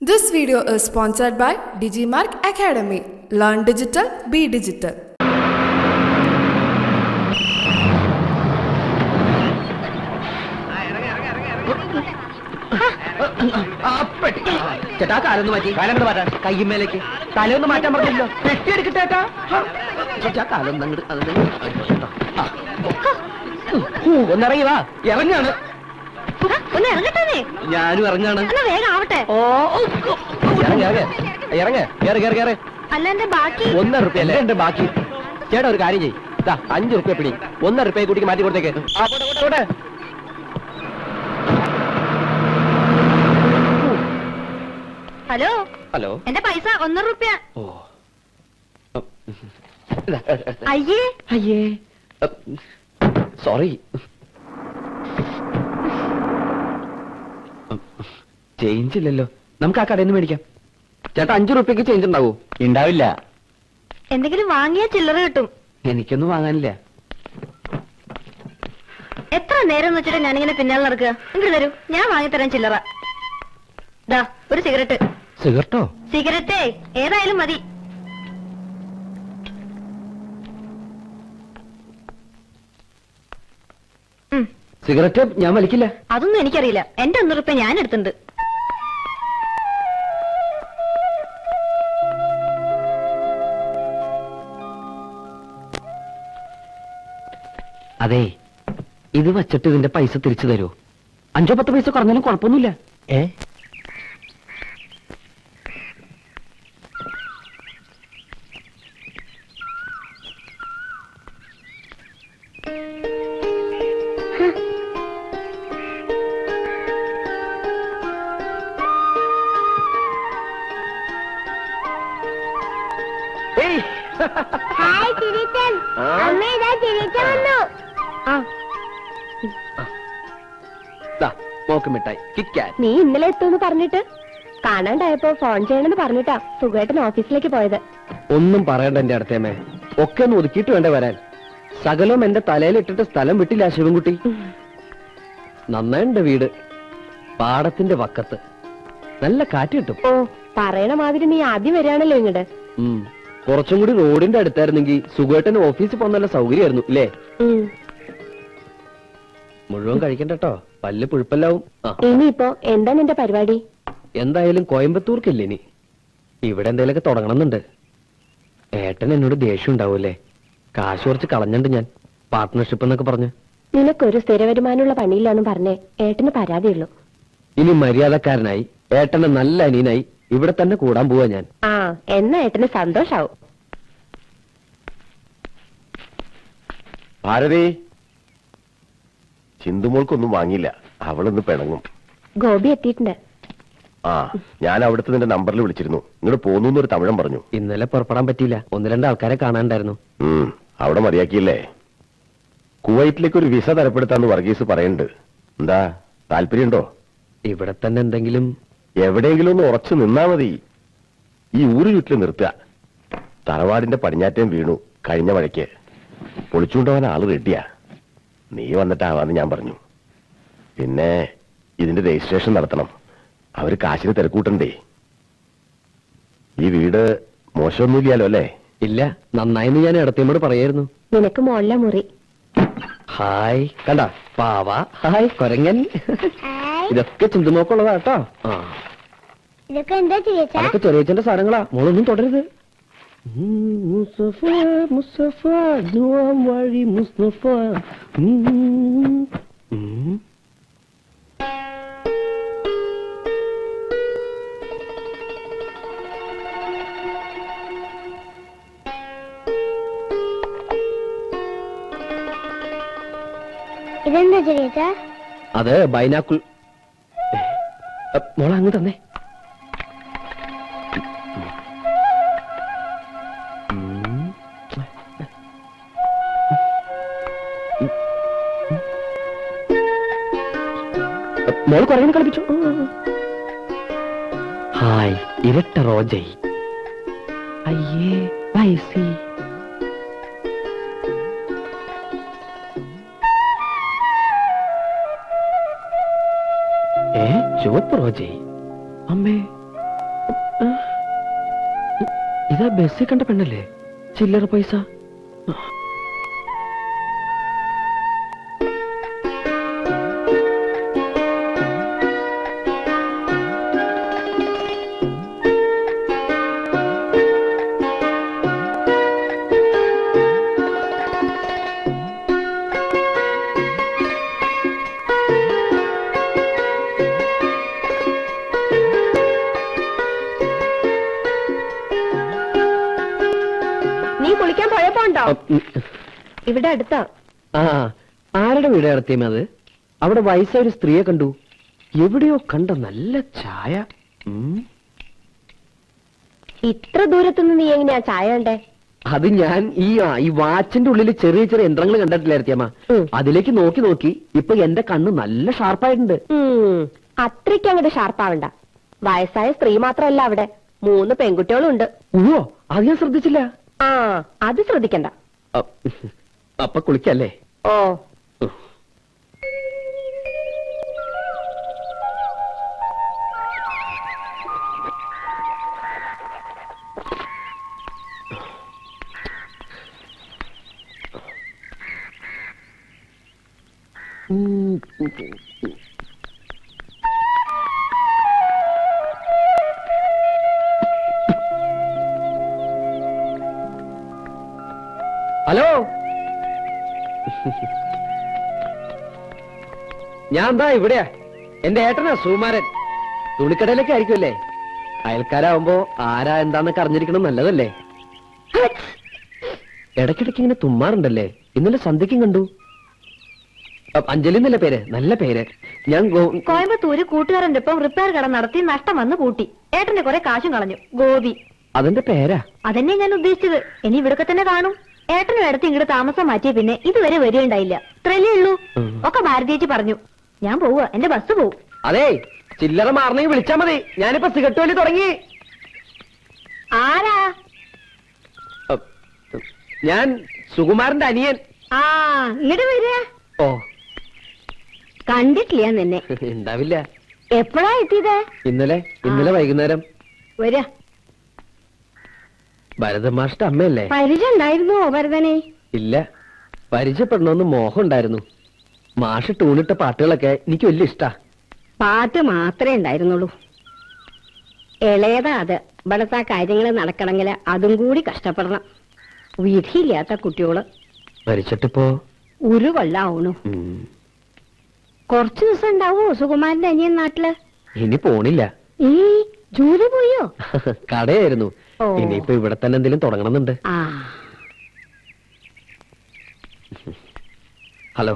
This video is sponsored by Digimark Academy. Learn digital, be digital. ചേട്ടാ കാലൊന്ന് മാറ്റി കാലങ്ങോട്ട് മാറ്റാൻ കയ്യുമേലേക്ക് തലയൊന്ന് മാറ്റാൻ പറഞ്ഞല്ലോ പെട്ടി എടുക്കട്ടേട്ടാ ചേട്ടാ കാലൊന്നും അങ്ങോട്ട് ഒന്നിറങ്ങി വാ ഇറങ്ങാണ് ഞാനും ഇറങ്ങാണ് ഓ ഇറങ്ങ കേറ് കേറ് കേറ് 1 റുപ്യ അല്ലേ എന്റെ ബാക്കി ചേട്ടാ ഒരു കാര്യം ചെയ്യ് 5 റുപ്യ പിടി 1 റുപ്യ കുട്ടിക്ക് മാറ്റി കൊടുത്തേക്ക് ഹലോ ഹലോ എന്റെ പൈസ 1 റുപ്യ. ഓ അയ്യേ അയ്യേ സോറി ചേഞ്ച് ഇല്ലല്ലോ നമുക്ക് ആ കടയിൽ നിന്ന് മേടിക്കാം ചേട്ടാ 5 റുപ്യക്ക് ചേഞ്ച് ഉണ്ടാവൂ ഉണ്ടാവില്ല എന്തെങ്കിലും വാങ്ങിയാ ചില്ലറ കിട്ടും. എനിക്കൊന്നും വാങ്ങാനില്ല എത്ര നേരം വെച്ചിട്ട് ഞാനിങ്ങനെ പിന്നാലെ നടക്കുക. ഇങ്ങോട്ട് തരൂ, ഞാൻ വാങ്ങിത്തരാൻ ചില്ലറ. ദാ ഒരു സിഗരറ്റ്. സിഗരറ്റോ? സിഗരറ്റേ ഏതായാലും മതി. സിഗരറ്റ് ഞാൻ വലിക്കില്ല. അതൊന്നും എനിക്കറിയില്ല. എന്റെ 1 റുപ്യ ഞാൻ എടുത്തിട്ടുണ്ട്. അതെ, ഇത് വച്ചിട്ട് ഇതിന്റെ പൈസ തിരിച്ചു തരൂ. 5-10 പൈസ കുറഞ്ഞാലും കുഴപ്പമൊന്നുമില്ല. ഹായ് ചിരിച്ചൻ. അമ്മ ഇതാ ചിരിച്ചൻ വന്നു. മോക്ക് മിഠായി കിറ്റ്കാറ്റ്. നീ ഇന്നലെ എത്തുമെന്ന് പറഞ്ഞിട്ട് കാണാണ്ടായപ്പോ ഫോൺ ചെയ്യണമെന്ന് പറഞ്ഞിട്ടാ സുഖമായിട്ട് ഓഫീസിലേക്ക് പോയത്. ഒന്നും പറയണ്ട എന്റെ അടുത്തേമേ, ഒക്കെ ഒന്ന് ഒതുക്കിയിട്ട് വേണ്ടേ വരാൻ. സകലം എന്റെ തലയിലിട്ടിട്ട് സ്ഥലം വിട്ടില്ല ശിവൻകുട്ടി. നന്നായിണ്ട് വീട്, പാടത്തിന്റെ വക്കത്ത്, നല്ല കാറ്റ് കിട്ടും. ഓ, പറയണ മാതിരി നീ ആദ്യം വരികയാണല്ലോ ഇങ്ങോട്ട്. കുറച്ചും കൂടി റോഡിന്റെ അടുത്തായിരുന്നെങ്കിൽ സുഖമായിട്ടന്നെ ഓഫീസിൽ പോകാൻ നല്ല സൗകര്യമായിരുന്നു ഇല്ലേ? മുഴുവൻ കഴിക്കണ്ടോ, പല്ല് പുഴുപ്പല്ലാവും. ഇനിയിപ്പോ എന്താ നിന്റെ പരിപാടി? എന്തായാലും കോയമ്പത്തൂർക്കില്ല ഇനി, ഇവിടെ എന്തെങ്കിലുമൊക്കെ തുടങ്ങണമെന്നുണ്ട്. ഏട്ടൻ എന്നോട് ദേഷ്യം ഉണ്ടാവൂലേ? കാശ് കുറച്ച് കളഞ്ഞണ്ട് ഞാൻ, പാർട്ട്ണർഷിപ്പ് എന്നൊക്കെ പറഞ്ഞ്. നിനക്കൊരു സ്ഥിര വരുമാനമുള്ള പണിയില്ലാന്ന് പറഞ്ഞേ ഏട്ടന് പരാതിയുള്ളൂ. ഇനി മര്യാദക്കാരനായി ഏട്ടന്റെ നല്ല അനിയനായി ഇവിടെ തന്നെ കൂടാൻ പോവാ ഞാൻ. എന്നാ ഏട്ടന് സന്തോഷാവും. ഭാരതി, ചിന്തുമോൾക്കൊന്നും വാങ്ങിയില്ല, അവളൊന്ന് പിണങ്ങും. ഗോപി എത്തിയിട്ടുണ്ട്. ഞാൻ അവിടുത്തെ നിന്റെ നമ്പറിൽ വിളിച്ചിരുന്നു, ഇങ്ങോട്ട് പോന്നു ഒരു തമിഴൻ പറഞ്ഞു. ഇന്നലെ പുറപ്പെടാൻ പറ്റിയില്ല, 1-2 ആൾക്കാരെ കാണാണ്ടായിരുന്നു. അവിടെ മതിയാക്കിയില്ലേ? കുവൈറ്റിലേക്ക് ഒരു വിസ തരപ്പെടുത്താന്ന് വർഗീസ് പറയുന്നുണ്ട്. എന്താ താല്പര്യമുണ്ടോ? ഇവിടെ തന്നെ എന്തെങ്കിലും എവിടെയെങ്കിലും ഒന്ന് ഉറച്ചു നിന്നാ മതി. ഈ ഊര് ചുറ്റിൽ നിർത്തുക. തറവാടിന്റെ പടിഞ്ഞാറ്റം വീണു കഴിഞ്ഞ മഴയ്ക്ക്, പൊളിച്ചുകൊണ്ടുപോകാൻ ആള് റെഡിയാ. നീ വന്നിട്ടാവാന്ന് ഞാൻ പറഞ്ഞു. പിന്നെ ഇതിന്റെ രജിസ്ട്രേഷൻ നടത്തണം, അവര് കാശിന് തിരക്കൂട്ടണ്ടേ. ഈ വീട് മോശമൊന്നുമില്ലല്ലോ അല്ലേ? ഇല്ല, നന്നായിന്ന് ഞാൻ ഇടത്തേമോട് പറയായിരുന്നു. നിനക്ക് മോളിലെ മുറി. ഹായ്, കണ്ട പാവ. ഹായ് കൊരങ്ങൻ. ഇതൊക്കെ ചിന്തുമോക്കുള്ളതാ കേട്ടോ. ഇതൊക്കെ എന്താ ചേച്ചാ? അതൊക്കെ ചെറിയച്ഛന്റെ സാധനങ്ങളാ, മോളൊന്നും തുടരുത്. മുസ്തഫ മുസ്തഫ നുവാം വഴി മുസ്തഫ. ഇതെന്താ ചേച്ചാ? അത് ബൈനാക്കുൾ. മോളെ അങ്ങ് തന്നെ. മോള് കുറേ കളിപ്പിച്ചു. ഹായ് ഇരട്ട റോജൈ. അയ്യേ പൈസി. ചുവപ്പ് റോജൈ. അമ്മേ ഇതാ ബസ്സിൽ കണ്ട പെണ്ണല്ലേ? ചില്ലറ പൈസ. നീ കുളിക്കാൻ പോയപ്പോണ്ടോ? ഇവിടെ അടുത്താ. ആ, ആരുടെ വീട് ഇറത്തിയും അത്? അവിടെ വയസ്സായ ഒരു സ്ത്രീയെ കണ്ടു. എവിടെയോ കണ്ട നല്ല ചായ. ഇത്ര ദൂരത്തുനിന്ന് നീ എങ്ങനെയാ ചായ കണ്ടേ? അത് ഞാൻ ഈ വാച്ചിന്റെ ഉള്ളിൽ ചെറിയ ചെറിയ യന്ത്രങ്ങൾ കണ്ടിട്ടില്ല ഇറത്തിയമ്മ. അതിലേക്ക് നോക്കി നോക്കി ഇപ്പൊ എന്റെ കണ്ണ് നല്ല ഷാർപ്പായിട്ടുണ്ട്. അത്രയ്ക്ക് അങ്ങോട്ട് ഷാർപ്പാവണ്ട. വയസ്സായ സ്ത്രീ മാത്രമല്ല, അവിടെ 3 പെൺകുട്ടികളും ഉണ്ട്. ഓ, അത് ഞാൻ ശ്രദ്ധിച്ചില്ല. ആ, അത് ശ്രദ്ധിക്കണ്ട. അപ്പൊ കുളിക്കല്ലേ? ഓ, ഹലോ, ഞാൻ എന്താ ഇവിടെയാ. എന്റെ ഏട്ടനാ സുകുമാരൻ. തുണിക്കടയിലൊക്കെ ആയിരിക്കുമല്ലേ? അയൽക്കാരാവുമ്പോ ആരാ എന്താന്നൊക്കെ അറിഞ്ഞിരിക്കണം, നല്ലതല്ലേ? ഇടയ്ക്കിടയ്ക്ക് ഇങ്ങനെ തുമ്മാറുണ്ടല്ലേ? ഇന്നലെ സന്ധ്യക്കും കണ്ടു. അഞ്ജലി എന്നല്ല പേര്, നല്ല പേര്. ഞാൻ കോയമ്പത്തൂര് കൂട്ടുകാരന്റെ ഒപ്പം റിപ്പയർ കട നടത്തി നഷ്ടം വന്ന് പൂട്ടി. ഏട്ടന്റെ കുറെ കാശും കളഞ്ഞു. ഗോപി അതെന്റെ പേരാ. അതന്നെ ഞാൻ ഉദ്ദേശിച്ചത്. ഇനി ഇവിടൊക്കെ തന്നെ കാണും. ഏട്ടനും ഇടത്ത് ഇങ്ങോട്ട് താമസം മാറ്റിയ പിന്നെ ഇതുവരെ വരികയുണ്ടായില്ല. ഇത്രയല്ലേ ഉള്ളൂ. ഒക്കെ ഭാരതീയച്ചി പറഞ്ഞു. ഞാൻ പോവുക, എന്റെ ബസ് പോവും. അതെ, ചില്ലറ മാറണമെങ്കിൽ വിളിച്ചാ മതി. ഞാനിപ്പോ സിഗരറ്റ് വലി തുടങ്ങി. ആരാ? ഞാൻ സുകുമാരന്റെ അനിയൻ. ആ, ഇങ്ങോട്ട് വരിക. ഓ, കണ്ടിട്ടില്ല നിന്നെ. ഉണ്ടാവില്ല. എപ്പോഴാ എത്തിയത്? ഇന്നലെ വൈകുന്നേരം. വരിക. ഭരതമാഷ്ട അമ്മയല്ലേ? പരിചയം ഉണ്ടായിരുന്നോ ഭരതനെ? ഇല്ല, പരിചയപ്പെടണമെന്ന് മോഹം ഉണ്ടായിരുന്നു. മാഷ് ടൂണിട്ട പാട്ടുകളൊക്കെ എനിക്ക് വലിയ ഇഷ്ടാ. പാട്ട് മാത്രമേ ഉണ്ടായിരുന്നുള്ളൂ. ഇളയതാ അത്. ഇവിടത്തെ കാര്യങ്ങൾ നടക്കണമെങ്കിൽ അതും കൂടി കഷ്ടപ്പെടണം. വിധിയില്ലാത്ത കുട്ടിയോള് മരിച്ചിട്ടിപ്പോ ഒരു കൊല്ലാവണു. കുറച്ചു ദിവസം ഉണ്ടാവോ സുകുമാരന്റെ അനിയൻ നാട്ടില്? ഇനി പോണില്ല. ജോലി പോയോ? കടയായിരുന്നു. ഇനിയിപ്പോ ഇവിടെ തന്നെ എന്തെങ്കിലും തുടങ്ങണമെന്നുണ്ട്. ഹലോ,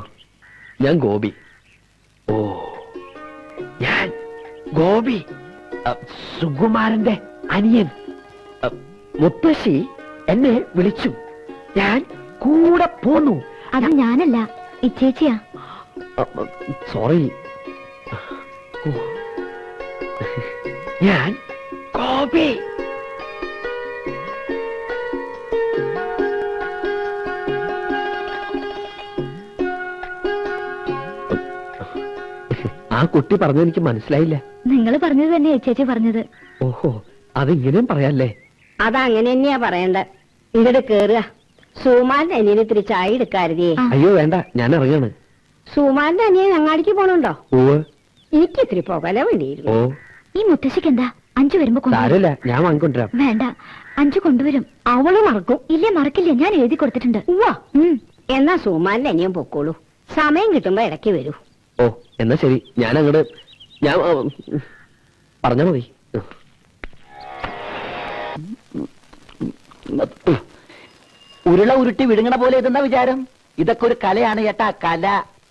ഞാൻ ഗോപി. ഓ, ഞാൻ ഗോപി, സുകുമാരന്റെ അനിയൻ. മുത്തശ്ശി എന്നെ വിളിച്ചു, ഞാൻ കൂടെ പോന്നു. അത് ഞാനല്ല, ഇച്ചേച്ചിയാ. സോറി. ഞാൻ ഗോപി. ആ കുട്ടി പറഞ്ഞത് എനിക്ക് മനസ്സിലായില്ല. നിങ്ങൾ പറഞ്ഞത് തന്നെ ചേച്ചി പറഞ്ഞത്. ഓഹോ, അതിങ്ങനെയും പറയാല്ലേ? അതങ്ങനെ തന്നെയാ പറയണ്ടേ. ഇങ്ങോട്ട് കേറുക. സുമാന്റെ അനിയന് ഇത്തിരി ചായ എടുക്കാരുതേ. അയ്യോ വേണ്ട, ഞാൻ ഇറങ്ങാണ്. സുമാന്റെ അനിയൻ അങ്ങാടിക്ക് പോണുണ്ടോ? എനിക്ക് ഇത്തിരി പോകല വേണ്ടിയിരുന്നു. ഈ മുത്തശ്ശിക്ക് എന്താ? 5 വരുമ്പോ സാരമില്ല, ഞാൻ വാങ്ങിക്കൊണ്ടിരാം. വേണ്ട, 5 കൊണ്ടുവരും. അവള് മറക്കും. ഇല്ല, മറക്കില്ല. ഞാൻ എഴുതി കൊടുത്തിട്ടുണ്ട്. എന്നാ സുമാന്റെ അനിയൻ പൊക്കോളൂ. സമയം കിട്ടുമ്പോ ഇടയ്ക്ക് വരൂ. ഓ, എന്നാ ശരി. ഞാൻ അങ്ങോട്ട് പറഞ്ഞാ മതി. ഉരുള ഉരുട്ടി വിഴുങ്ങണ പോലെ ഇതെന്താ വിചാരം? ഇതൊക്കെ ഒരു കലയാണ് ചേട്ടാ, കല.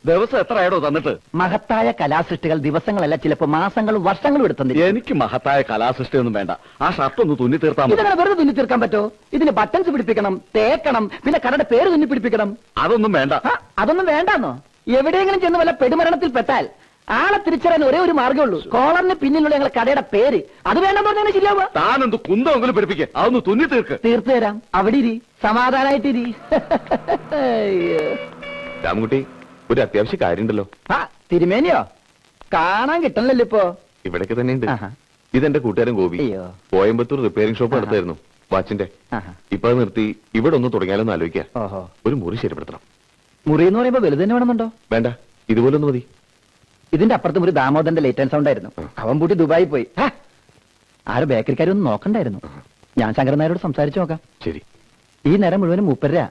ദിവസം എത്രയാടോ തന്നിട്ട്? മഹത്തായ കലാസൃഷ്ടികൾ ദിവസങ്ങളല്ല, ചിലപ്പോ മാസങ്ങളും വർഷങ്ങളും എടുത്തു. എനിക്ക് മഹത്തായ കലാസൃഷ്ടി ഒന്നും വേണ്ട. ആ ഷർട്ട് ഒന്ന് തുന്നി തീർത്താൽ മതി. ഇതങ്ങനെ വെറുതെ തുന്നി തീർക്കാൻ പറ്റോ? ഇതിന് ബട്ടൺസ് പിടിപ്പിക്കണം, തേക്കണം, പിന്നെ കടയുടെ പേര് തുന്നി പിടിപ്പിക്കണം. അതൊന്നും വേണ്ട. അതൊന്നും വേണ്ടാന്നോ? എവിടെയെങ്കിലും ചെന്ന് വല്ല പെടുമരണത്തിൽ പെട്ടാൽ ആളെ തിരിച്ചറിയാൻ ഒരേ ഒരു മാർഗ്ഗമേ ഉള്ളൂ. കോളറിന് പിന്നിലുള്ള ഞങ്ങളുടെ കടയുടെ പേര്. അത് വേണ്ടെന്ന് പറഞ്ഞാൽ ശരിയാവുക. താനെന്ത് കുന്തമെങ്കിലും പിടിപ്പിക്കുക. അതൊന്ന് തുന്നി തീർക്ക്. തീർത്തു തരാം. അവിടെ ഇരി, സമാധാനായിട്ടിരി. രാമൻകുട്ടി, ഒരു അത്യാവശ്യ കാര്യമുണ്ടല്ലോ. തിരുമേനിയോ? കാണാൻ കിട്ടണല്ലോ ഇപ്പോ. ഇവിടേക്ക് തന്നെ ഉണ്ട്. ഇതെന്റെ കൂട്ടുകാരൻ ഗോപി. അയ്യോ. കോയമ്പത്തൂർ റിപ്പയറിംഗ് ഷോപ്പ് നടത്തായിരുന്നു വാച്ചിന്റെ. ആഹാ. ഇപ്പൊ അത് നിർത്തി ഇവിടെ ഒന്ന് തുടങ്ങിയാലോന്ന് ആലോചിക്കാം. ഓഹോ. ഒരു മുറി ശരിപ്പെടുത്തണം. മുറി എന്ന് പറയുമ്പോ വലുത് തന്നെ വേണമെന്നുണ്ടോ? വേണ്ട, ഇതുപോലൊന്ന് മതി. ഇതിന്റെ അപ്പുറത്ത് ഒരു ദാമോദരന്റെ ലേറ്റ് ആൻഡ് സൗണ്ട് ആയിരുന്നു. അവൻ പൂട്ടി ദുബായി പോയി. ആരും ബേക്കറിക്കാരൊന്നും നോക്കണ്ടായിരുന്നു. ഞാൻ ശങ്കരൻ നായരോട് സംസാരിച്ചു നോക്കാം. ശരി. ഈ നേരം മുഴുവനും മൂപ്പരാ,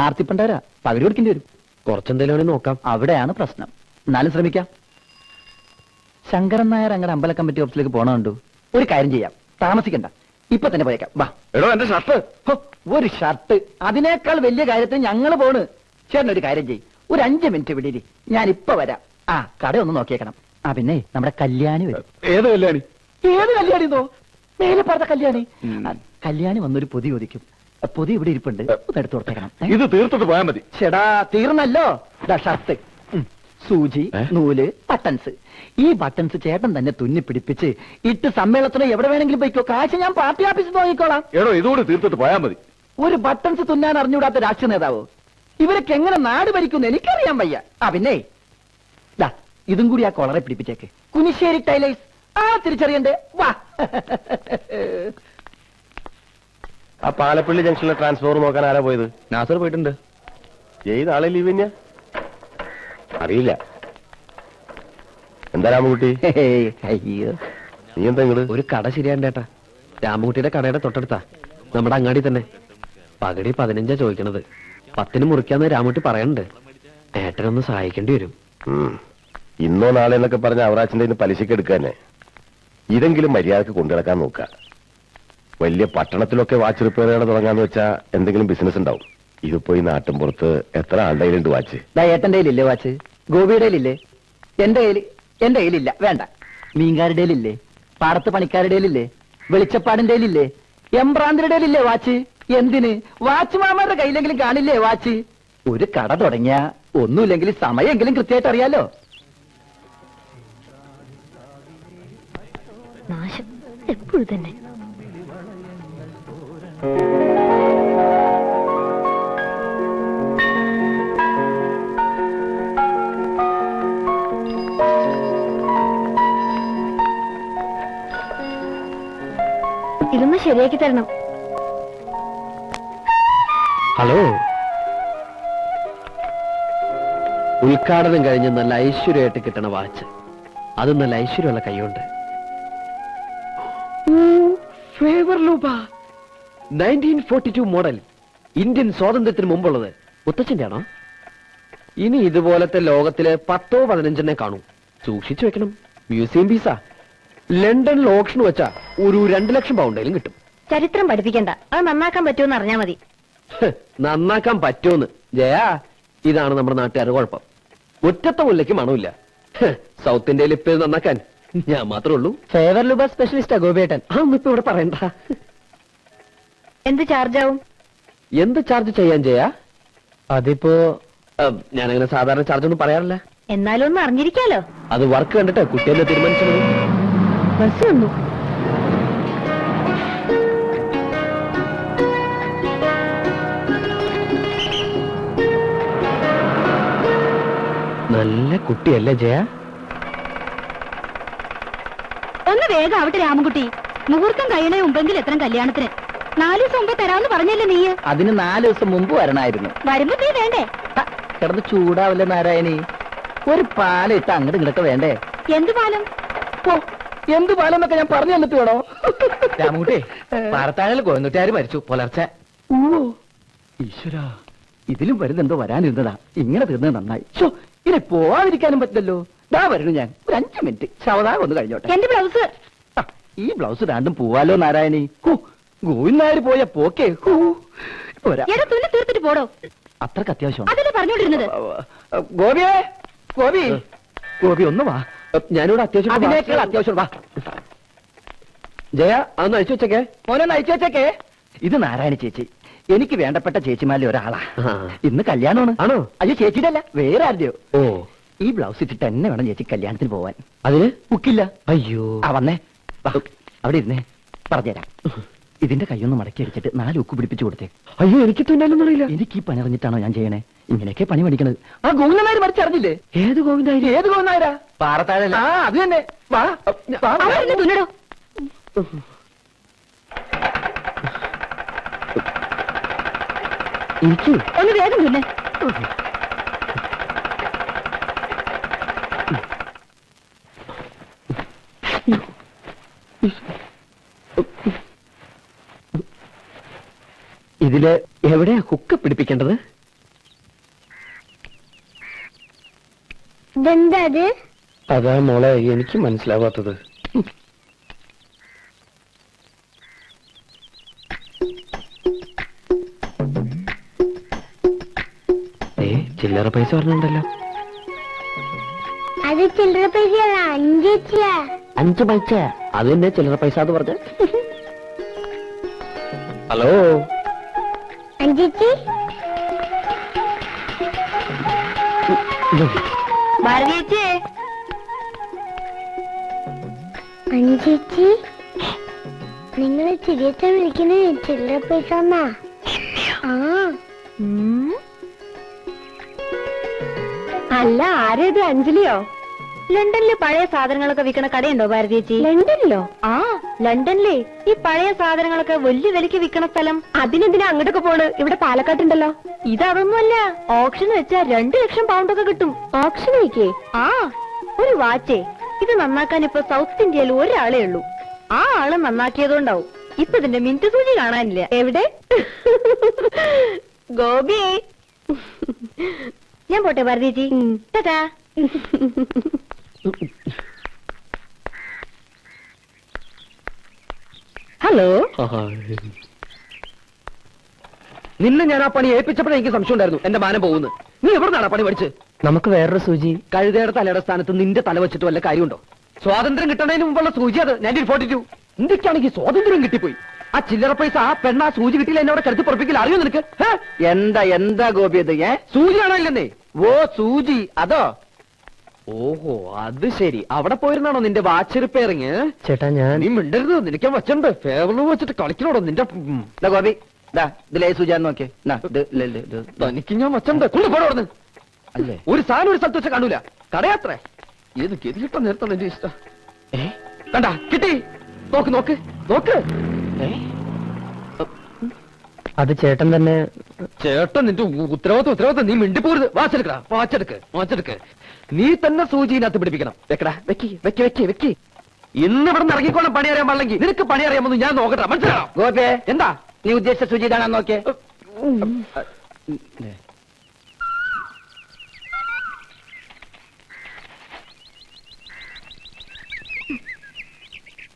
ആർത്തിപ്പണ്ടവരാ, പകുതി കൊടുക്കേണ്ടി വരും. കുറച്ചെന്തെങ്കിലും നോക്കാം. അവിടെയാണ് പ്രശ്നം. എന്നാലും ശ്രമിക്കാം. ശങ്കരൻ നായർ അങ്ങനെ അമ്പല കമ്മിറ്റി ഓഫീസിലേക്ക് പോണുണ്ടു. ഒരു കാര്യം ചെയ്യാം, താമസിക്കണ്ട, ഇപ്പൊ തന്നെ പോയേക്കാം. വാ. എടോ, എന്റെ ഷർട്ട്. ഹോ, ഒരു ഷർട്ട്, അതിനേക്കാൾ വലിയ കാര്യത്തിന് ഞങ്ങൾ പോണ്. ചേട്ടൻ ഒരു കാര്യം ചെയ്യും, ഒരു 5 മിനിറ്റ് വിടിരി, ഞാൻ ഇപ്പൊ വരാം. ആ കട ഒന്ന് നോക്കിയേക്കണം. ആ പിന്നെ നമ്മുടെ കല്യാണി വരും. ഏത് കല്യാണി? ഏത് കല്യാണിന്നോ? മേലെ പറഞ്ഞ കല്യാണി. ആ, കല്യാണി വന്നൊരു പൊതി ഒതിക്കും. പൊതി ഇവിടെ ഇരിപ്പുണ്ട്, ഒന്ന് എടുത്തു കൊടുത്തേക്കണം. ഇത് തീർത്തിട്ട് പോയാൽ മതി. ചേടാ, തീർന്നല്ലോ. ദാ ഷർട്ട്, സൂചി, നൂല്, ബട്ടൺസ്. ഈ ബട്ടൺസ് ചേട്ടൻ തന്നെ തുന്നി പിടിപ്പിച്ച് ഇട്ട് സമ്മേളനത്തിന് എവിടെ വേണമെങ്കിലും പോയിക്കോ. കാശ് ഞാൻ പാർട്ടി ഓഫീസിൽ നോക്കിക്കോളാം. എടോ, ഇതുകൂടി തീർത്തിട്ട് പോയാൽ മതി. ഒരു ബട്ടൺസ് തുന്നാൻ അറിഞ്ഞുകൂടാത്ത രാഷ്ട്രീയ നേതാവോ? ഇവരൊക്കെ എങ്ങനെ നാട് ഭരിക്കുന്നു എനിക്കറിയാൻ വയ്യ. ആ പിന്നെ ദാ ഇതും കൂടി ആ കോളറെ പിടിപ്പിച്ചേക്ക്. കുനിശ്ശേരി ടൈലേഴ്സ്. ആ തിരിച്ചറിയണ്ടേ? വാ. ആ പാലപ്പള്ളി ജംഗ്ഷനിലെ ട്രാൻസ്ഫോർ നോക്കാൻ ആരാ പോയത്? നാസർ പോയിട്ടുണ്ട്. ഏത് ആളെ ലീവ് തന്നെയാ? അറിയില്ല. എന്താ രാമകുട്ടി, അയ്യോ, നീ എന്താ ഇങ്ങട്? ഒരു കട ശരിയാണ്ടേട്ടാ. രാമകുട്ടിയുടെ കടയുടെ തൊട്ടടുത്താ, നമ്മുടെ അങ്ങാടി തന്നെ. പകടി 15 ചോദിക്കണത്. 10 മുറിക്കാന്ന് രാമകുട്ടി പറയണ്ട്. ഏട്ടനൊന്ന് സഹായിക്കേണ്ടി വരും. ഇന്നോ നാളെ എന്നൊക്കെ പറഞ്ഞ അവറാച്ചിന്റെ പലിശക്ക് എടുക്കാന്നെ. ഇതെങ്കിലും മര്യാദക്ക് കൊണ്ടുനടക്കാൻ നോക്ക. വലിയ പട്ടണത്തിലൊക്കെ വാച്ച് റിപ്പയർ ചെയ്യണം തുടങ്ങാന്ന് വെച്ചാ എന്തെങ്കിലും ബിസിനസ് ഉണ്ടാവും. ഇതിപ്പോ ഈ നാട്ടിൻപുറത്ത് എത്ര ആളുടെ കയ്യിലുണ്ട് വാച്ച്? ദാ ഏട്ടന്റെ കയ്യിലില്ലേ വാച്ച്? ഗോപിയുടെ കയ്യിലില്ലേ? എന്റെ കയ്യിലില്ല, വേണ്ട. മീൻകാരുടെ കയ്യിലില്ലേ? പാടത്ത് പണിക്കാരുടെ കയ്യിലില്ലേ? വെളിച്ചപ്പാടിന്റെ കയ്യിലില്ലേ? എംബ്രാന്തിരുടെ കയ്യിലില്ലേ വാച്ച്? എന്തിന്? വാച്ച് മാമാരുടെ കയ്യിലെങ്കിലും കാണില്ലേ വാച്ച്? ഒരു കട തുടങ്ങിയ ഒന്നുമില്ലെങ്കിൽ സമയമെങ്കിലും കൃത്യമായിട്ട് അറിയാലോ. നാശം എപ്പോഴും തന്നെ. ഇതൊന്ന് ശരിയാക്കി തരണം. ഹലോ. ഉദ്ഘാടനം കഴിഞ്ഞ് നല്ല ഐശ്വര്യമായിട്ട് കിട്ടണ വാച്ച്. അത് നല്ല ഐശ്വര്യമുള്ള കൈയുണ്ട്. ഫേവർ ലൂബ 1942 മോഡൽ, ഇന്ത്യൻ സ്വാതന്ത്ര്യത്തിന് മുമ്പുള്ളത്. മുത്തച്ഛന്റെ ആണോ? ഇനി ഇതുപോലത്തെ ലോകത്തില് 10 or 15 കാണും. സൂക്ഷിച്ചു വെക്കണം. മ്യൂസിയം പീസാ. ലണ്ടനിൽ ഓപ്ഷൻ വെച്ചാ ഒരു 2 ലക്ഷം പൗണ്ടെങ്കിലും കിട്ടും. ചരിത്രം പഠിപ്പിക്കണ്ട, അത് നന്നാക്കാൻ പറ്റുമെന്ന് അറിഞ്ഞാ മതി. നന്നാക്കാൻ പറ്റുമെന്ന് ജയാ, ഇതാണ് നമ്മുടെ നാട്ടുകാരുടെ കുഴപ്പം. ഒറ്റത്തെ മുല്ലയ്ക്ക് മണമില്ല. സൗത്ത് ഇന്ത്യയിൽ ഇപ്പൊ ഇത് നന്നാക്കാൻ ഞാൻ മാത്രമേ ഉള്ളൂ. ഫേവർ ലുബ സ്പെഷ്യലിസ്റ്റാ ഗോപിയേട്ടൻ. അതൊന്നും ഇപ്പൊ ഇവിടെ പറയണ്ട. എന്ത് ചാർജ് ആവും? എന്ത് ചാർജ് ചെയ്യാൻ ചെയ്യാ? അതിപ്പോ ഞാനങ്ങനെ സാധാരണ ചാർജ് ഒന്നും പറയാറില്ല. എന്നാലും ഒന്ന് അറിഞ്ഞിരിക്കാലോ. അത് വർക്ക് കണ്ടിട്ട് കുട്ടിയെന്നെ തീരുമാനിച്ചത്. ബസ് വന്നു. നല്ല കുട്ടിയല്ലേ ജയ? ഒന്ന് വേഗം ആവട്ടെ രാമൻകുട്ടി. മുഹൂർത്തം കഴിയണേ മുമ്പെങ്കിൽ എത്ര കല്യാണത്തിന്? 4 ദിവസം മുമ്പ് തരാമെന്ന് പറഞ്ഞല്ലേ നീ? അതിന് 4 ദിവസം മുമ്പ് വരണമായിരുന്നു. വരുമ്പോ നീ വേണ്ടേ? കിടന്ന് ചൂടാവല്ലേ നാരായണി? ഒരു പാലിട്ട് അങ്ങോട്ട് ഇങ്ങോട്ട് വേണ്ടേ? എന്ത് പാലം? ഓ, എന്ത് പാലം എന്നൊക്കെ ഞാൻ പറഞ്ഞു തന്നിട്ട് വേണോ? രാമകുട്ടി, പാറത്താഴൽ കോയന്നുട്ടാര് മരിച്ചു പുലർച്ചെ. ഓ ഈശ്വരാ, ഇതിലും വലുതെന്തോ വരാനിരുന്നതാ. ഇങ്ങനെ തീർന്നത് നന്നായി. ഇനി പോവാതിരിക്കാനും പറ്റില്ലല്ലോ. ദാ വരുന്നു ഞാൻ. ഒരു 5 മിനിറ്റ് ശവദാനം ഒന്ന് കഴിഞ്ഞോട്ടെ. എന്റെ ബ്ലൗസ്. ഈ ബ്ലൗസ് രണ്ടും പോവാലോ നാരായണി. ഗോവിന്ദനായർ പോയ പോക്കേ. പോരാ, തുന്നി തീർത്തിട്ട് പോടോ. അത്രക്ക് അത്യാവശ്യം. അതല്ലേ പറഞ്ഞോണ്ടിരുന്നത്. ഗോപിയേ, ഗോപി, ഗോപി ഒന്ന് വാ. ഞാനിവിടെ അത്യാവശ്യം. അതിനേക്കാൾ അത്യാവശ്യം വാ. ജയ, അതൊന്ന് അഴിച്ചു വെച്ചേക്കേ. മോനൊന്ന് അയച്ചു വെച്ചേക്കേ. ഇത് നാരായണി ചേച്ചി, എനിക്ക് വേണ്ടപ്പെട്ട ചേച്ചിമാരിൽ ഒരാളാ. ഇന്ന് കല്യാണമാണ്. ആണോ? അയ്യോ, ചേച്ചിയുടെ അല്ല, വേറെ ആരുടെയോ. ഓ, ഈ ബ്ലൗസ് ഇട്ടിട്ട് തന്നെ വേണം ചേച്ചി കല്യാണത്തിന് പോവാൻ. അതിന് ബുക്കില്ല. അയ്യോ. ആ വന്നേ, വാ, അവിടെ ഇരുന്നേ, പറഞ്ഞുതരാം. ഇതിന്റെ കൈയൊന്ന് മടക്കി അടിച്ചിട്ട് 4 ഉക്ക് പിടിപ്പിച്ചു കൊടുത്തേ. അയ്യോ, എനിക്ക് തുന്നാലൊന്നും അറിയില്ല. എനിക്ക് ഈ പണി അറിഞ്ഞിട്ടാണോ ഞാൻ ചെയ്യണേ? ഇങ്ങനെയൊക്കെ പണി പഠിക്കണത്. ആ ഗോവിന്ദനായർ മറിച്ചറിഞ്ഞില്ലേ? ഏത് ഗോവിന്ദായി? ഏത് ഗോവിന്ദനായരാ? പാറത്താഴല്ല. ആ അത് തന്നെ. വാ, വാ. തുന്നടോ. ഇരിക്കൂ. ഒന്ന് വേഗം പിന്നെ ഇതില് എവിടെയാ ഹുക്ക് പിടിപ്പിക്കേണ്ടത്? ഇതെന്താ അത്? അതാ മോളെ എനിക്ക് മനസ്സിലാവാത്തത്. ചില്ലറ പൈസ പറഞ്ഞുണ്ടല്ലോ. അത് ചില്ലറ പൈസയല്ല, 5 5 പൈസ. അത് തന്നെ ചില്ലറ പൈസ എന്ന് പറഞ്ഞ. ഹലോ 5 ഭാരതീച്ചേ. 5 നിങ്ങൾ ചിരിയച്ച വിളിക്കുന്ന ചില്ലറ പൈസ എന്നാ? അല്ല, ആരേത്? അഞ്ജലിയോ? ലണ്ടനിലെ പഴയ സാധനങ്ങളൊക്കെ വിൽക്കണ കടയുണ്ടോ ഭാരതീച്ചി? ലണ്ടനിലോ? ആ, ലണ്ടനിലെ ഈ പഴയ സാധനങ്ങളൊക്കെ വലിയ വിലക്ക് വിൽക്കണ സ്ഥലം. അതിനെന്തിനാ അങ്ങോട്ടൊക്കെ പോണ്? ഇവിടെ പാലക്കാട്ടുണ്ടല്ലോ. ഇതൊന്നുമല്ല, ഓപ്ഷൻ വെച്ചാ 2 ലക്ഷം പൗണ്ടൊക്കെ കിട്ടും. ഓപ്ഷൻ വയ്ക്കേ? ആ, ഒരു വാച്ചേ. ഇത് നന്നാക്കാൻ ഇപ്പൊ സൗത്ത് ഇന്ത്യയിൽ ഒരാളേ ഉള്ളൂ. ആ ആള് നന്നാക്കിയതുകൊണ്ടാവും ഇപ്പൊ ഇതിന്റെ മിനിറ്റ് സൂചി കാണാനില്ല. എവിടെ? ഗോപിയേ. ഞാൻ പോട്ടെ ഭാരതീജി. ടാറ്റാ. ഹലോ. നിന്നെ ഞാൻ ആ പണി ഏൽപ്പിച്ചപ്പോഴേ എനിക്ക് സംശയം ഉണ്ടായിരുന്നു എന്റെ മാനം പോകുന്നു. നീ എവിടുന്നാണ് പണി പഠിച്ച്? നമുക്ക് വേറൊരു സൂചി. കഴുതയുടെ തലയുടെ സ്ഥാനത്ത് നിന്റെ തല വെച്ചിട്ട് വല്ല കാര്യമുണ്ടോ? സ്വാതന്ത്ര്യം കിട്ടുന്നതിന് മുമ്പുള്ള സൂചി അത്. 1942. ഇന്ത്യക്കാണെങ്കിൽ സ്വാതന്ത്ര്യം കിട്ടിപ്പോയി. ആ ചില്ലറ പൈസ ആ പെണ്ണ ആ സൂചി കിട്ടിയില്ല എന്നോട് കരുത്തി പൊറപ്പിക്കില്ല. അറിയോ നിനക്ക്? എന്താ ഗോപി അത്? സൂചിയാണോ ഇല്ലെന്നേ? ഓ സൂചി അതോ? ഓഹോ, അത് ശരി. അവിടെ പോയിരുന്നാണോ നിന്റെ വാച്ച് റിപ്പയറിങ്? ചേട്ടാ നീ മിണ്ടരുത്. നിനക്ക് വച്ചുണ്ട്. ഫേവറിൽ വെച്ചിട്ട് കളിക്കണോടോ നിന്റെ. ഗോപി ഇതിലേ സൂചിയാന്ന് നോക്കിയേ. തനിക്ക് ഞാൻ വച്ചുണ്ട്. കൊണ്ടുപോടോന്ന്. അല്ലേ? ഒരു സാധനം ഒരു സ്ഥലത്ത് വെച്ച് കാണൂല. കടയാത്രേ. ഏത് ഗതി കിട്ടാൻ നേരത്താണ് എന്റെ ഇഷ്ടം. കണ്ടാ കിട്ടി. നോക്ക് നോക്ക് നോക്ക്. അത് ചേട്ടൻ തന്നെ. ചേട്ടൻ നിന്റെ ഉത്തരവാദിത്വം. നീ മിണ്ടിപ്പോരുത്. വാച്ചെടുക്കടാ. വാച്ചെടുക്ക്. നീ തന്നെ സൂചിനകത്ത് പിടിപ്പിക്കണം. വെക്കടാ. വെക്കി. ഇന്ന് ഇവിടെ നിന്ന് ഇറങ്ങിക്കോണം. പണി അറിയാൻ പാടില്ലെങ്കിൽ നിനക്ക് പണി അറിയാമെന്ന് ഞാൻ നോക്കട്ടെ. മനസ്സിലാണോ? ഗോപേ എന്താ നീ ഉദ്ദേശിച്ച സൂചി ഇതാണോ നോക്കിയേ?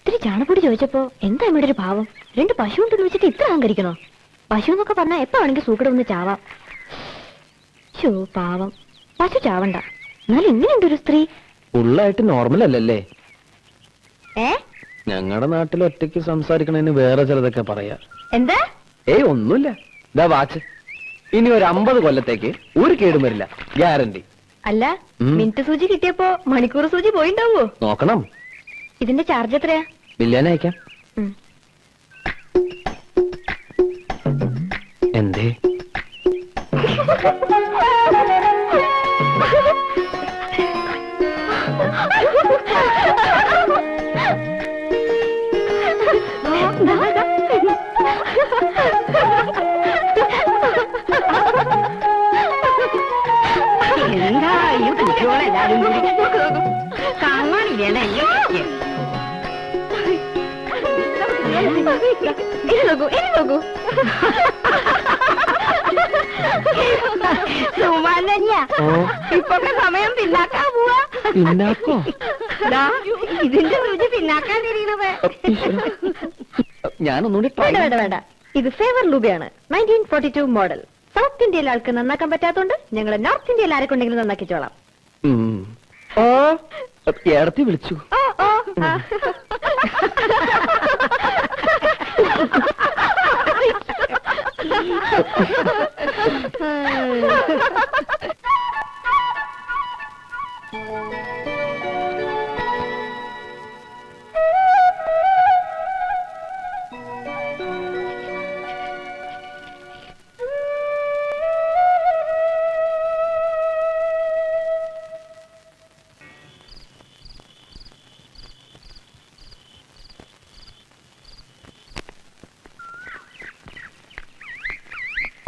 ഇത്തിരി ചാണപ്പൊടി ചോദിച്ചപ്പോ എന്താ ഇവിടെ ഒരു ഭാവം? 2 പശു ഉണ്ടെന്ന് വെച്ചിട്ട് ഇത്ര അഹങ്കരിക്കണോ? പശു എന്നൊക്കെ പറഞ്ഞാ എപ്പ വേണമെങ്കിൽ സൂക്കട ഒന്ന് ചാവാം. ഷോ പാവം. പശു ചാവണ്ട. എന്നാലും ഇങ്ങനെയുണ്ട് ഒരു സ്ത്രീ. ഫുള്ളായിട്ട് നോർമൽ അല്ലല്ലേ? ഏ ഞങ്ങളുടെ നാട്ടിൽ ഒറ്റയ്ക്ക് സംസാരിക്കണതിന് വേറെ ചിലതൊക്കെ പറയാ. എന്താ? ഏയ് ഒന്നുമില്ല. ഇതാ വാച്ച്. ഇനി ഒരു 50 കൊല്ലത്തേക്ക് ഒരു കേടും വരില്ല. ഗ്യാരണ്ടി. അല്ല, മിനിറ്റ് സൂചി കിട്ടിയപ്പോ മണിക്കൂർ സൂചി പോയിണ്ടാവോ? നോക്കണം. ഇതിന്റെ ചാർജ് എത്രയാ? ബില്ലേനെ അയക്കാം. എന്തേ? എന്താ ഈ കുട്ടികളെല്ലാരും കാണാനില്ലേ? നോക്കൂ. സുമാനന്യാ, ഇപ്പൊക്കെ സമയം പിന്നാക്കാ പോവാ. പിന്നാക്കോ? ഇതിന്റെ സൂചി പിന്നാക്കാൻ തിരിയുന്നത്. ഞാനൊന്നുകൂടി വേണ്ട. ഇത് ഫേവർ ലൂബിയാണ്. 1942 മോഡൽ. സൗത്ത് ഇന്ത്യയിലെ ആൾക്ക് നന്നാക്കാൻ പറ്റാത്തോണ്ട് ഞങ്ങൾ നോർത്ത് ഇന്ത്യയിൽ ആരെക്കൊണ്ടെങ്കിലും നന്നാക്കിച്ചോളാം. ഓ ഏടത്തി വിളിച്ചു.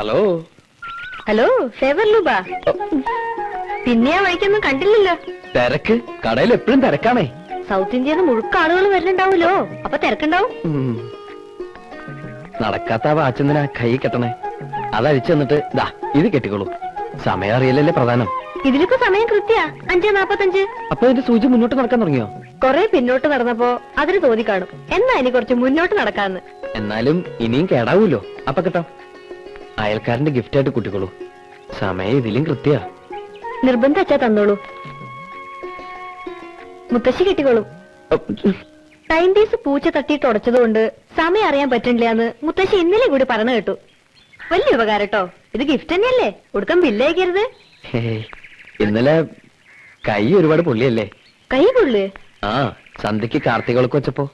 ഹലോ. ഹലോ ഫേവർ ലൂബ, പിന്നെ ആ വഴിക്കൊന്നും കണ്ടില്ലല്ലോ. തിരക്ക് കടയിൽ എപ്പോഴും തിരക്കാണേ. സൗത്ത് ഇന്ത്യന്ന് മുഴുക്ക ആളുകൾ വരുന്നുണ്ടാവുമല്ലോ, അപ്പൊ തിരക്കുണ്ടാവും. നടക്കാത്ത വാച്ചെന്തിനാ കൈ കെട്ടണേ? അതഴിച്ചു തന്നിട്ട് ദാ ഇത് കെട്ടിക്കോളൂ. സമയം അറിയില്ലല്ലേ പ്രധാനം. ഇതിലിപ്പോ സമയം കൃത്യ 5:45. അപ്പൊ എന്റെ സൂചി മുന്നോട്ട് നടക്കാൻ തുടങ്ങിയോ? കൊറേ പിന്നോട്ട് നടന്നപ്പോ അതിന് തോന്നി കാണും എന്നാ ഇനി കുറച്ച് മുന്നോട്ട് നടക്കാന്ന്. എന്നാലും ഇനിയും കേടാവൂലോ. അപ്പൊ കിട്ടാം. അയൽക്കാരന്റെ ഗിഫ്റ്റ് ആയിട്ട് കൂട്ടിക്കോളൂ. സമയം ഇതിലും കൃത്യ. നിർബന്ധം വെച്ചാ തന്നോളൂ. മുത്തശ്ശി കിട്ടിക്കോളും. ടൈം പീസ് പൂച്ച തട്ടിയിട്ട് ഉടച്ചതുകൊണ്ട് സമയം അറിയാൻ പറ്റില്ലാന്ന് മുത്തശ്ശി ഇന്നലെ കൂടി പറഞ്ഞു കേട്ടു. വലിയ ഉപകാരം കേട്ടോ. ഇത് ഗിഫ്റ്റ് തന്നെയല്ലേ, ഒടുക്കം ബില്ലേക്കരുത്. ഇന്നലെ കൈ ഒരുപാട് പൊള്ളിയല്ലേ? കൈ പൊള്ളു? ആ, സന്ധ്യക്ക് കാർത്തികൾക്ക് വെച്ചപ്പോ.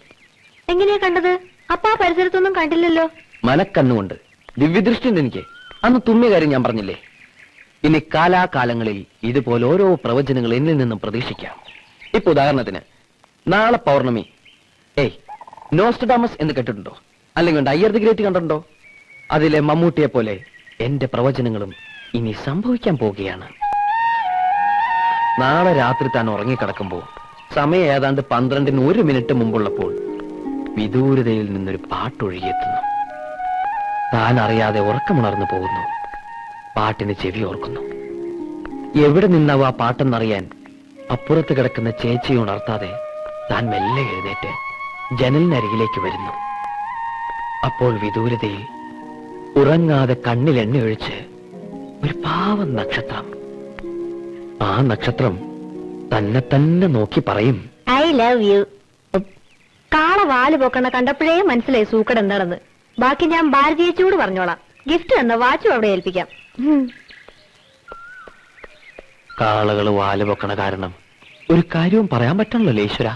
എങ്ങനെയാ കണ്ടത്? അപ്പൊ ആ പരിസരത്തൊന്നും കണ്ടില്ലല്ലോ. മനക്കണ്ണുകൊണ്ട് ദിവ്യദൃഷ്ടി ഉണ്ട് എനിക്ക്. അന്ന് തുമ്മിയ കാര്യം ഞാൻ പറഞ്ഞില്ലേ. ഇനി കാലാകാലങ്ങളിൽ ഇതുപോലെ ഓരോ പ്രവചനങ്ങൾ എന്നിൽ നിന്നും പ്രതീക്ഷിക്കാം. ഇപ്പൊ ഉദാഹരണത്തിന് നാളെ പൗർണമി. നോസ്റ്റഡാമസ് എന്ന് കേട്ടിട്ടുണ്ടോ? അല്ലെങ്കിൽ അയ്യർ ദി ഗ്രേറ്റ് കണ്ടിട്ടുണ്ടോ? അതിലെ മമ്മൂട്ടിയെ പോലെ എന്റെ പ്രവചനങ്ങളും ഇനി സംഭവിക്കാൻ പോവുകയാണ്. നാളെ രാത്രി താൻ ഉറങ്ങിക്കിടക്കുമ്പോ സമയം ഏതാണ്ട് 12-ന് 1 മിനിറ്റ് മുമ്പുള്ളപ്പോൾ വിദൂരതയിൽ നിന്നൊരു പാട്ടൊഴുകിയെത്തുന്നു. താൻ അറിയാതെ ഉറക്കമുണർന്നു പോകുന്നു. പാട്ടിന് ചെവി ഓർക്കുന്നു. എവിടെ നിന്നാവും ആ പാട്ടെന്നറിയാൻ അപ്പുറത്ത് കിടക്കുന്ന ചേച്ചിയെ ഉണർത്താതെ താൻ മെല്ലെ എഴുന്നേറ്റ് ജനലിനരികിലേക്ക് വരുന്നു. അപ്പോൾ വിദൂരതയിൽ ഉറങ്ങാതെ കണ്ണിൽ എണ്ണയൊഴിച്ച് ഒരു പാവം നക്ഷത്രം. ആ നക്ഷത്രം തന്നെ തന്നെ നോക്കി പറയും, ഐ ലവ് യു. കാള വാല് പൊക്കണ കണ്ടപ്പോഴേ മനസ്സിലായി സൂക്കട് എന്താണെന്ന്. ബാക്കി ഞാൻ ഭാരതീയച്ചൂട് പറഞ്ഞോളാം. ഗിഫ്റ്റ് എന്ന വാച്ചും അവിടെ ഏൽപ്പിക്കാം. കാളകള് വാല് പൊക്കണ കാരണം ഒരു കാര്യവും പറയാൻ പറ്റണല്ലോ ഈശ്വര.